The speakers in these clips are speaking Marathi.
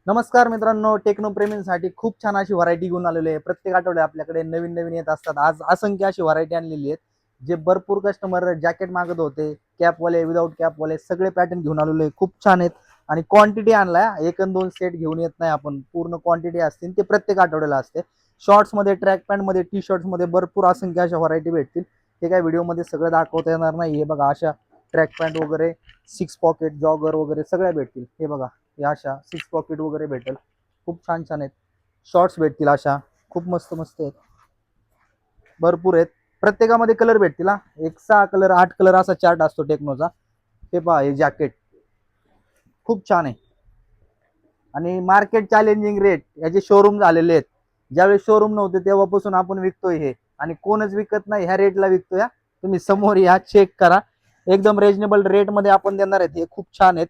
नमस्कार मित्रांनो, टेक्नो प्रेमींसाठी खूप छान अशी व्हरायटी घेऊन आलेली आहे। प्रत्येक आठवड्यात आपल्याकडे नवीन नवीन येत असतात। आज असंख्य अशी व्हरायटी आणलेली आहेत, जे भरपूर कस्टमर जॅकेट मागत होते, कॅपवाले, विदाऊट कॅपवाले सगळे पॅटर्न घेऊन आलेले आहे। खूप छान आहेत आणि क्वांटिटी आणलाय, एक आणि दोन सेट घेऊन येत नाही आपण, पूर्ण क्वांटिटी असते ते प्रत्येक आठवड्याला असते। शॉर्ट्स मध्ये, ट्रॅक पॅन्ट मध्ये, टी शर्ट्स मध्ये भरपूर असंख्य अशा व्हरायटी भेटतील। हे काय व्हिडिओ मध्ये सगळं दाखवता येणार नाही। हे बघा, अशा ट्रॅक पॅन्ट वगैरे, सिक्स पॉकेट, जॉगर वगैरे सगळ्या भेटतील। हे बघा, या अशा सिक्स पॉकेट वगैरे भेटेल, खूप छान छान आहेत। शॉर्ट्स भेटतील अशा, खूप मस्त मस्त आहेत, भरपूर आहेत। प्रत्येकामध्ये कलर भेटतील हा, एक 6 कलर 8 कलर असा चार्ट असतो टेक्नोचा। हे पहा, हे जॅकेट खूप छान आहे आणि मार्केट चॅलेंजिंग रेट याचे शोरूम झालेले आहेत। ज्यावेळी शोरूम नव्हते तेव्हापासून आपण विकतोय हे, आणि कोणच विकत नाही ह्या रेटला विकतोय। तुम्ही समोर या, चेक करा, एकदम रिजनेबल रेट मध्ये आपण देणार आहेत। हे खूप छान आहेत,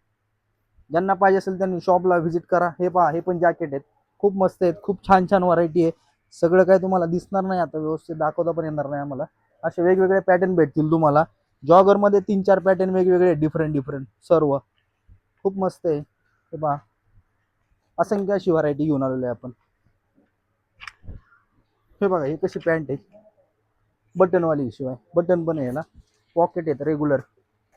ज्यांना पाहिजे असेल त्यांनी शॉपला व्हिजिट करा। हे पहा, हे पण जॅकेट आहेत, खूप मस्त आहेत, खूप छान छान व्हरायटी आहे। सगळं काय तुम्हाला दिसणार नाही, आता व्यवस्थित दाखवता पण येणार नाही आम्हाला। असे वेगवेगळे पॅटर्न भेटतील तुम्हाला। जॉगर मध्ये 3-4 पॅटर्न वेगवेगळे डिफरंट डिफरंट सर्व, खूप मस्त आहे। हे पहा, असंख्य अशी व्हरायटी घेऊन आलेलो आहे आपण। हे बघा, ही कशी पॅन्ट आहे, बटनवाली, शिवाय बटन पण आहे ना, पॉकेट आहेत, रेग्युलर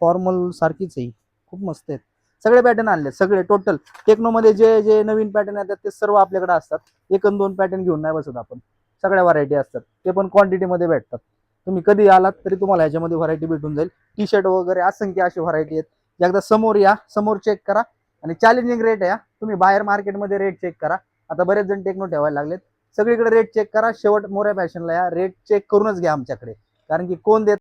फॉर्मल सारखीच आहे, खूप मस्त आहेत। सगळे पॅटर्न आणले, सगळे टोटल टेक्नो मध्ये जे जे नवीन पॅटर्न येतात ते सर्व आपल्याकडे असतात। एक आणि दोन पॅटर्न घेऊन नाही बसत आपण, सगळ्या व्हरायटी असतात, ते पण क्वांटिटी मध्ये भेटतात। तुम्ही कधी आलात तरी तुम्हाला ह्याच्यामध्ये व्हरायटी भेटून जाईल। टी शर्ट वगैरे असंख्य अशी व्हरायटी आहेत। एकदा समोर या, समोर चेक करा, आणि चॅलेंजिंग रेट आहे। तुम्ही बाहेर मार्केटमध्ये रेट चेक करा, आता बरेच जण टेक्नो ठेवायला लागलेत। सगळीकडे रेट चेक करा, शेवट मोऱ्या फॅशनला या, रेट चेक करूनच घ्या आमच्याकडे, कारण की कोण देत